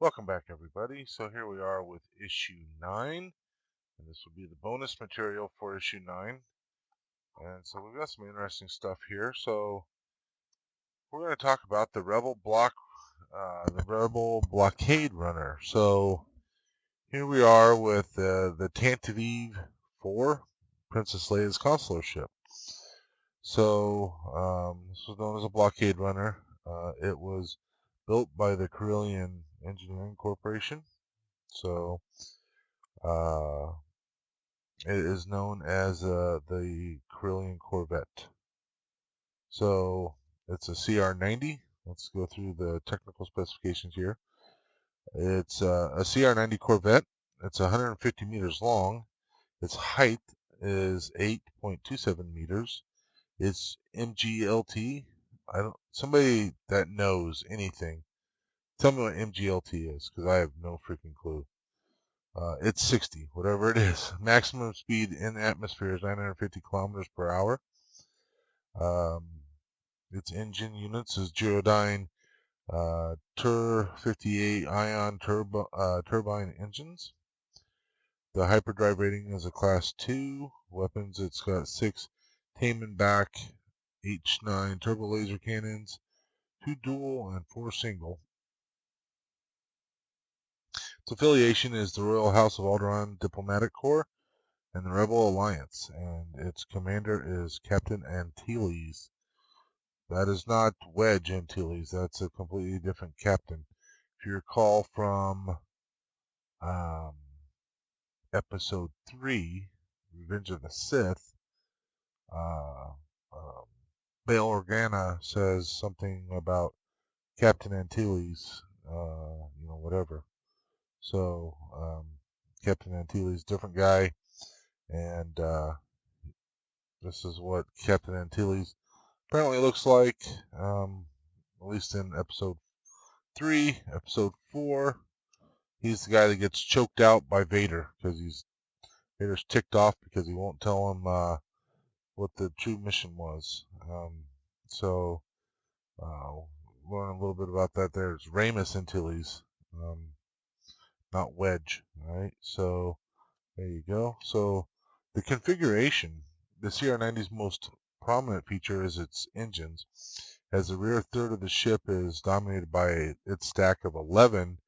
Welcome back, everybody. So here we are with issue 9, and this will be the bonus material for issue 9. And so we've got some interesting stuff here. So we're going to talk about the Rebel Blockade Runner. So here we are with the Tantive IV, Princess Leia's consular ship. So this was known as a blockade runner. It was built by the Carillion Engineering Corporation. So it is known as the Carillion Corvette. So it's a CR-90. Let's go through the technical specifications here. It's a CR-90 Corvette. It's 150 meters long. Its height is 8.27 meters. It's MGLT. Somebody that knows anything, tell me what MGLT is, because I have no freaking clue. It's 60, whatever it is. Maximum speed in the atmosphere is 950 kilometers per hour. Its engine units is Duodyne TUR 58 ion turbine engines. The hyperdrive rating is a class 2. Weapons, it's got 6 Taman H9 turbo laser cannons, 2 dual and 4 single. Its affiliation is the Royal House of Alderaan Diplomatic Corps and the Rebel Alliance, and its commander is Captain Antilles. That is not Wedge Antilles. That's a completely different captain. If you recall from episode 3, Revenge of the Sith, Bail Organa says something about Captain Antilles, whatever. So, Captain Antilles, different guy, and this is what Captain Antilles apparently looks like, at least in episode 3. Episode 4, he's the guy that gets choked out by Vader because Vader's ticked off because he won't tell him what the true mission was. So learn a little bit about that there. It's Ramus Antilles, not Wedge. All right, so there you go. So the configuration, the CR-90's most prominent feature is its engines, as the rear third of the ship is dominated by its stack of 11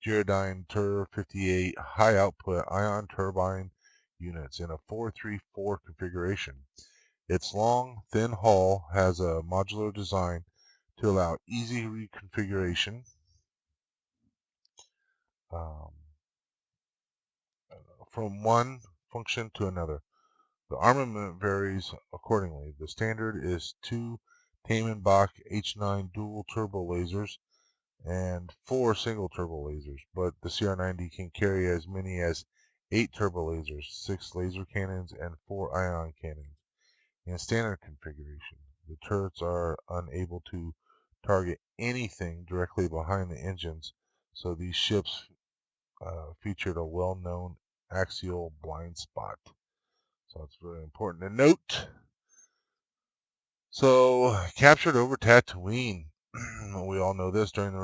Duodyne TUR 58 high output ion turbine units in a 4-3-4 configuration. Its long, thin hull has a modular design to allow easy reconfiguration from one function to another. The armament varies accordingly. The standard is 2 Taman H9 dual turbo lasers and 4 single turbo lasers, but the CR-90 can carry as many as 8 turbo lasers, 6 laser cannons, and 4 ion cannons. In standard configuration, the turrets are unable to target anything directly behind the engines, so these ships featured a well-known axial blind spot. So it's very important to note. So, captured over Tatooine. We all know this. During the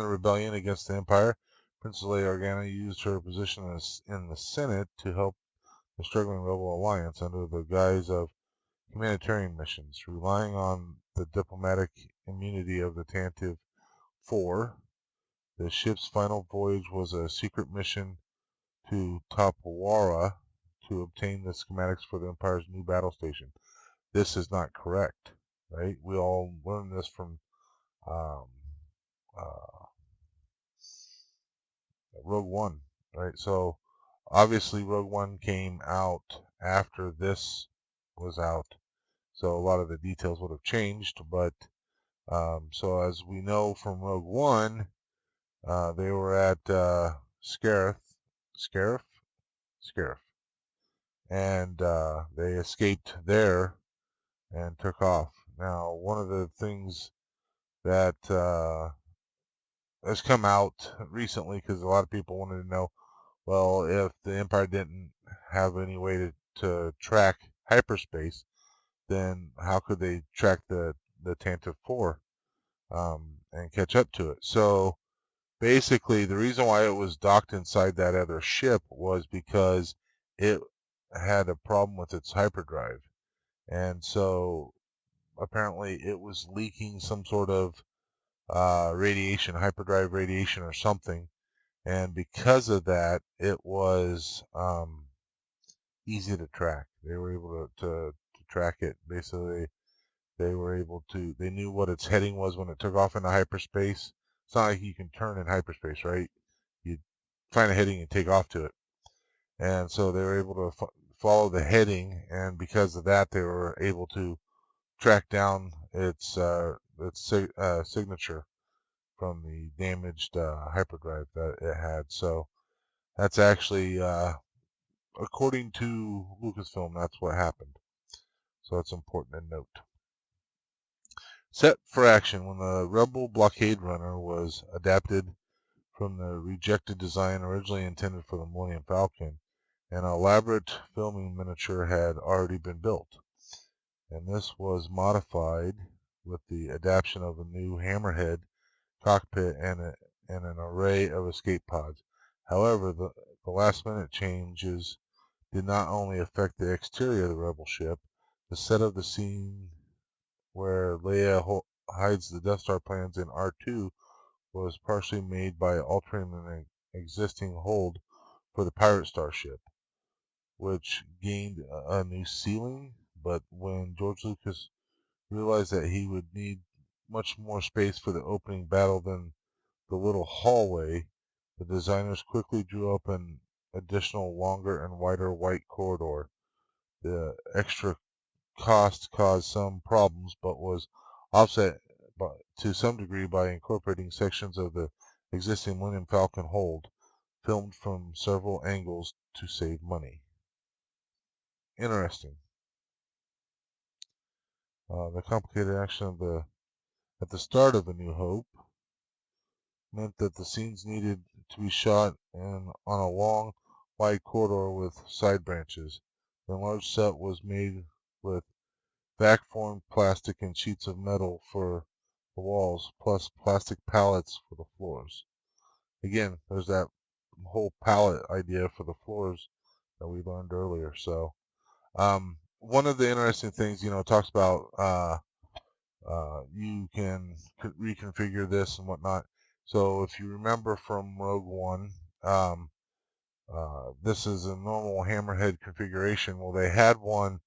rebellion against the Empire, Princess Leia Organa used her position in the Senate to help the struggling Rebel Alliance under the guise of humanitarian missions, relying on the diplomatic immunity of the Tantive IV. The ship's final voyage was a secret mission to Tapawara to obtain the schematics for the Empire's new battle station. This is not correct, right? We all learned this from Rogue One, right? So obviously Rogue One came out after this was out, so a lot of the details would have changed. But so as we know from Rogue One, they were at Scarif, and they escaped there and took off. Now, one of the things that has come out recently, because a lot of people wanted to know, well, if the Empire didn't have any way to track hyperspace, then how could they track the Tantive IV and catch up to it? So basically, the reason why it was docked inside that other ship was because it had a problem with its hyperdrive. And so apparently it was leaking some sort of radiation, hyperdrive radiation or something. And because of that, it was easy to track. They were able to track it. Basically, they were able to, they knew what its heading was when it took off into hyperspace. It's not like you can turn in hyperspace, right? You find a heading and take off to it. And so they were able to follow the heading, and because of that, they were able to track down its signature from the damaged hyperdrive that it had. So that's actually, according to Lucasfilm, that's what happened. So that's important to note. Set for action: when the Rebel blockade runner was adapted from the rejected design originally intended for the Millennium Falcon, an elaborate filming miniature had already been built, and this was modified with the adaptation of a new hammerhead cockpit and an array of escape pods. However, the last-minute changes did not only affect the exterior of the Rebel ship. The set of the scene where Leia hides the Death Star plans in R2 was partially made by altering an existing hold for the pirate starship, which gained a new ceiling. But when George Lucas realized that he would need much more space for the opening battle than the little hallway, the designers quickly drew up an additional longer and wider white corridor. The extra cost caused some problems, but was offset to some degree by incorporating sections of the existing Millennium Falcon hold, filmed from several angles to save money. Interesting. The complicated action at the start of A New Hope meant that the scenes needed to be shot on a long, wide corridor with side branches. The enlarged set was made with vac-formed plastic and sheets of metal for the walls, plus plastic pallets for the floors. Again, there's that whole pallet idea for the floors that we learned earlier. So, one of the interesting things, it talks about you can reconfigure this and whatnot. So, if you remember from Rogue One, this is a normal hammerhead configuration. Well, they had one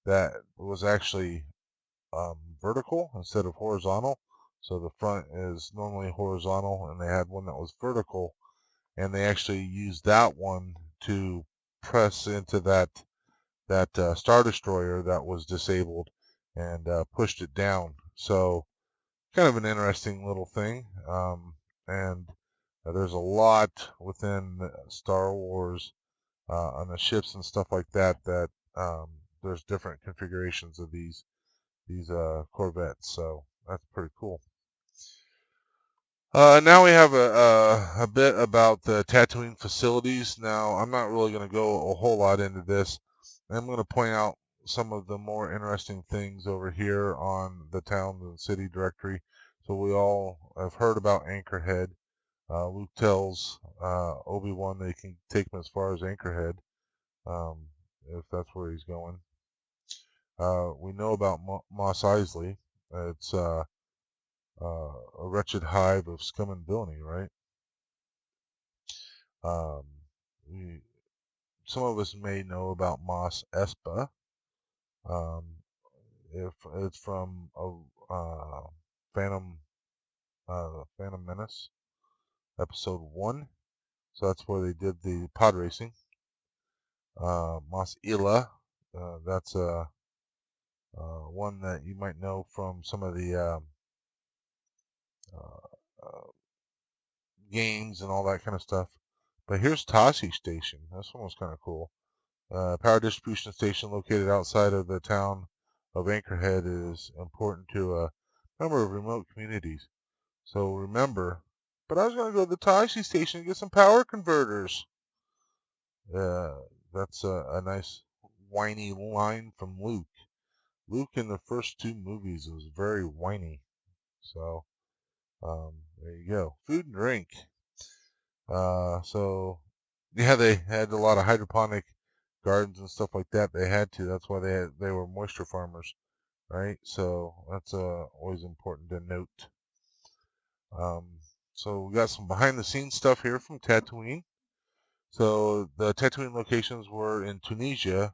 that was actually vertical instead of horizontal. So the front is normally horizontal, and they had one that was vertical, and they actually used that one to press into that Star Destroyer that was disabled and pushed it down. So kind of an interesting little thing. And there's a lot within Star Wars on the ships and stuff like that. Um, there's different configurations of these Corvettes, so that's pretty cool. Now we have a bit about the Tatooine facilities. Now, I'm not really going to go a whole lot into this. I'm going to point out some of the more interesting things over here on the town and city directory. So we all have heard about Anchorhead. Luke tells Obi-Wan they can take him as far as Anchorhead, um, if that's where he's going. We know about Mos Eisley. It's a wretched hive of scum and villainy, right? Um, we, some of us may know about Mos Espa. Um, if it's from a Phantom Phantom Menace episode 1, so that's where they did the pod racing. Mos Ela, that's one that you might know from some of the uh, games and all that kind of stuff. But here's Tashi Station. This one was kind of cool. Power distribution station located outside of the town of Anchorhead is important to a number of remote communities. So remember, but I was going to go to the Tashi station and get some power converters. Uh, that's a nice whiny line from Luke. Luke in the first 2 movies was very whiny. So there you go. Food and drink. So yeah, they had a lot of hydroponic gardens and stuff like that. They had to. That's why they were moisture farmers, right? So that's always important to note. Um, so we got some behind the scenes stuff here from Tatooine. So the Tatooine locations were in Tunisia,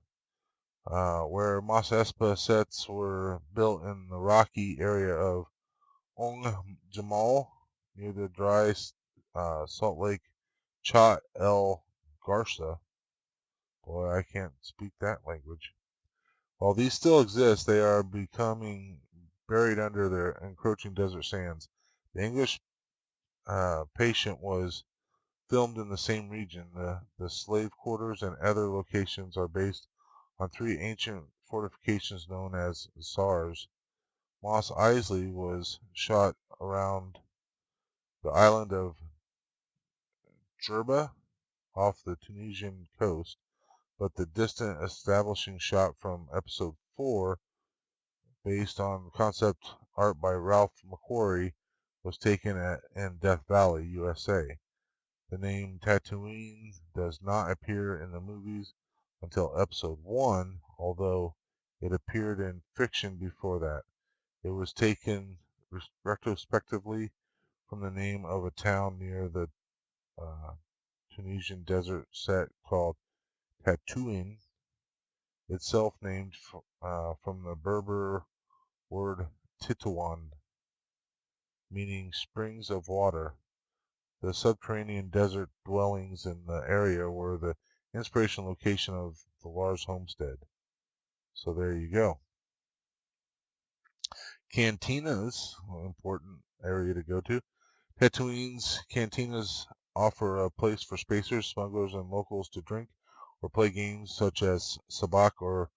where Mos Espa sets were built in the rocky area of Jamal near the dry salt lake Chat El Garsa. Boy, I can't speak that language. While these still exist, they are becoming buried under their encroaching desert sands. The English patient was filmed in the same region. The slave quarters and other locations are based on three ancient fortifications known as SARS. Mos Eisley was shot around the island of Jerba off the Tunisian coast, but the distant establishing shot from episode 4, based on concept art by Ralph McQuarrie, was taken in Death Valley, USA. The name Tatooine does not appear in the movies until episode 1, although it appeared in fiction before that. It was taken retrospectively from the name of a town near the uh, Tunisian desert set called Tatooine, itself named from the Berber word Titouan, meaning springs of water. The subterranean desert dwellings in the area were the inspiration location of the Lars homestead. So there you go. Cantinas, an important area to go to. Tatooine's cantinas offer a place for spacers, smugglers, and locals to drink or play games such as sabak or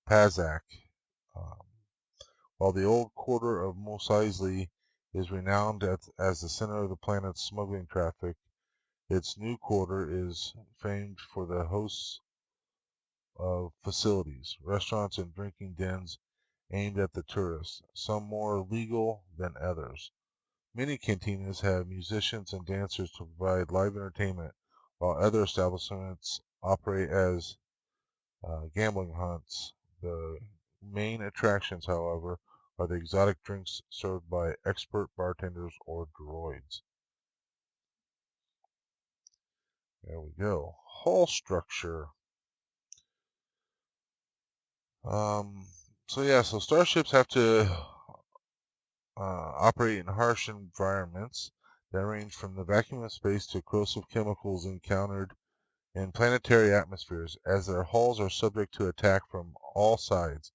pazak. Um, while the old quarter of Mos Eisley is renowned as the center of the planet's smuggling traffic, its new quarter is famed for the hosts of facilities, restaurants, and drinking dens aimed at the tourists, some more legal than others. Many cantinas have musicians and dancers to provide live entertainment, while other establishments operate as gambling hunts. The main attractions, however, are the exotic drinks served by expert bartenders or droids. There we go. Hull structure. Um, so starships have to operate in harsh environments that range from the vacuum of space to corrosive chemicals encountered in planetary atmospheres. As their hulls are subject to attack from all sides,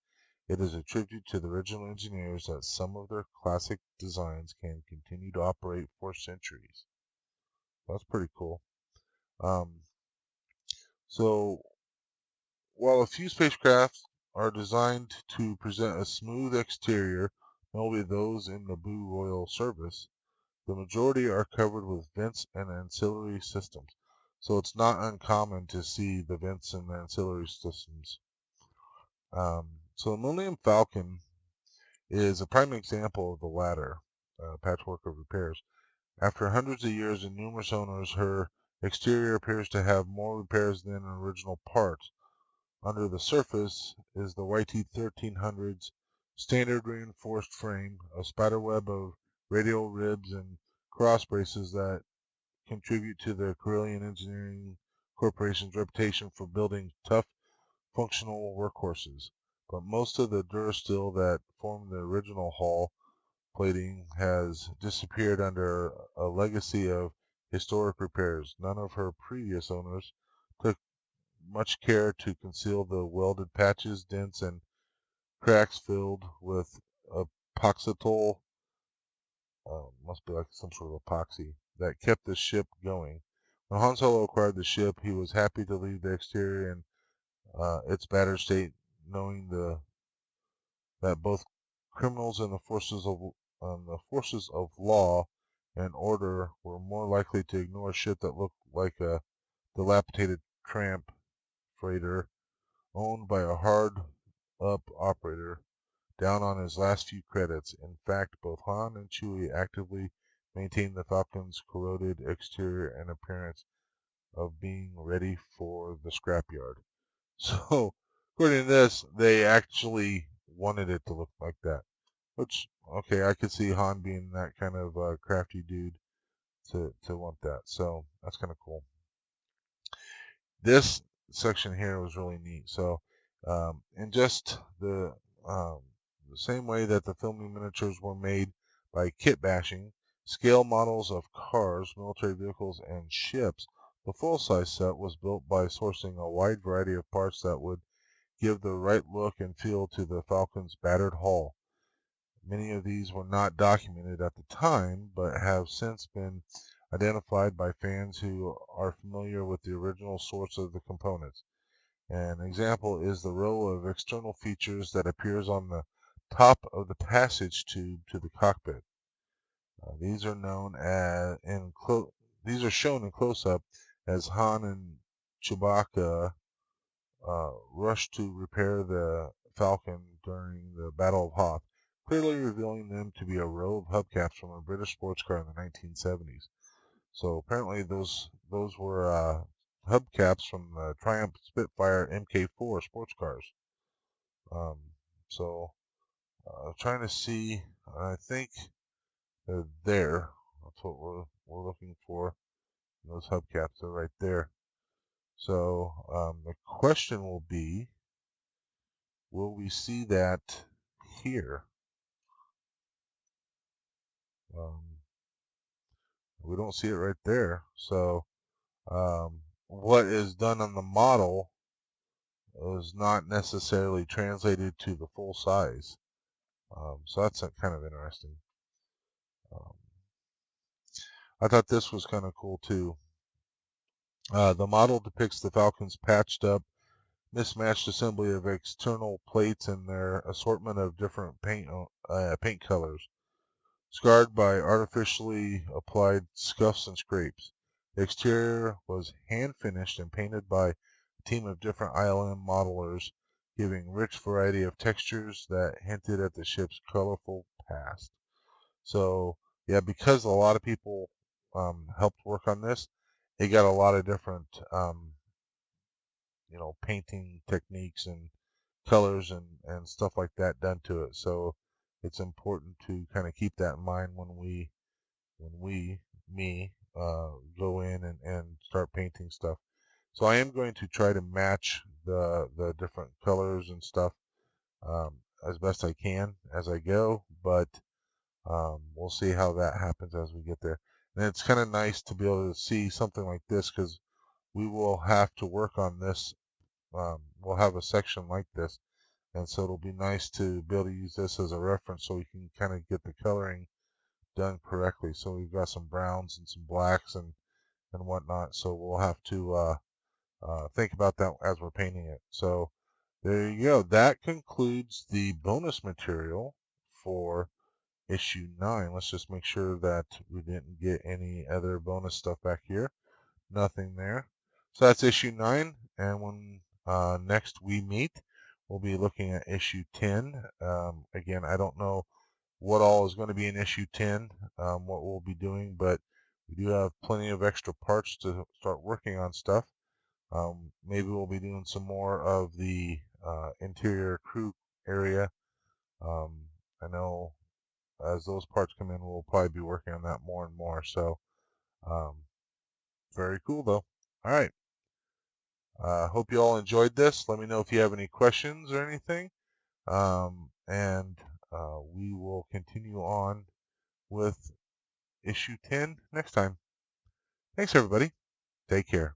it is a tribute to the original engineers that some of their classic designs can continue to operate for centuries. That's pretty cool. Um, so while a few spacecraft are designed to present a smooth exterior, notably those in the Blue Royal service, the majority are covered with vents and ancillary systems. So it's not uncommon to see the vents and the ancillary systems. So the Millennium Falcon is a prime example of the latter patchwork of repairs. After hundreds of years and numerous owners, her exterior appears to have more repairs than original parts. Under the surface is the YT-1300's standard reinforced frame, a spiderweb of radial ribs and cross braces that contribute to the Carillion Engineering Corporation's reputation for building tough, functional workhorses. But most of the durasteel that formed the original hull plating has disappeared under a legacy of historic repairs. None of her previous owners took much care to conceal the welded patches, dents, and cracks filled with epoxytol, must be like some sort of epoxy, that kept the ship going. When Han Solo acquired the ship, he was happy to leave the exterior in its battered state, knowing that both criminals and the forces of law and order were more likely to ignore a ship that looked like a dilapidated tramp freighter owned by a hard-up operator down on his last few credits. In fact, both Han and Chewie actively maintain the Falcon's corroded exterior and appearance of being ready for the scrapyard. So, according to this, they actually wanted it to look like that. Which, okay, I could see Han being that kind of crafty dude to want that. So that's kind of cool. This section here was really neat. So, in just um, the same way that the filming miniatures were made by kit bashing, scale models of cars, military vehicles, and ships, the full-size set was built by sourcing a wide variety of parts that would give the right look and feel to the Falcon's battered hull. Many of these were not documented at the time, but have since been identified by fans who are familiar with the original source of the components. An example is the row of external features that appears on the top of the passage tube to the cockpit. These are known as these are shown in close-up as Han and Chewbacca rush to repair the Falcon during the Battle of Hoth, clearly revealing them to be a row of hubcaps from a British sports car in the 1970s. So apparently those were hubcaps from the Triumph Spitfire Mk4 sports cars. Um, so trying to see, I think they're there. That's what we're looking for. Those hubcaps are right there. So the question will be, will we see that here? Um, we don't see it right there. So what is done on the model is not necessarily translated to the full size. So that's kind of interesting. Um, I thought this was kind of cool too. The model depicts the Falcon's patched up, mismatched assembly of external plates and their assortment of different paint colors, scarred by artificially applied scuffs and scrapes. The exterior was hand-finished and painted by a team of different ILM modelers, giving rich variety of textures that hinted at the ship's colorful past. So, yeah, because a lot of people helped work on this, it got a lot of different, painting techniques and colors and stuff like that done to it. So it's important to kind of keep that in mind when we go in and start painting stuff. So I am going to try to match the different colors and stuff um, as best I can as I go, but we'll see how that happens as we get there. And it's kind of nice to be able to see something like this because we will have to work on this. We'll have a section like this, and so it'll be nice to be able to use this as a reference so we can kind of get the coloring done correctly. So we've got some browns and some blacks and whatnot. So we'll have to think about that as we're painting it. So there you go. That concludes the bonus material for issue 9. Let's just make sure that we didn't get any other bonus stuff back here. Nothing there. So that's issue 9. And when next we meet, we'll be looking at issue 10. Again, I don't know what all is going to be in issue 10, what we'll be doing, but we do have plenty of extra parts to start working on stuff. Maybe we'll be doing some more of the interior crew area. I know as those parts come in, we'll probably be working on that more and more. So, um, very cool though. All right. Hope you all enjoyed this. Let me know if you have any questions or anything. And we will continue on with issue 10 next time. Thanks, everybody. Take care.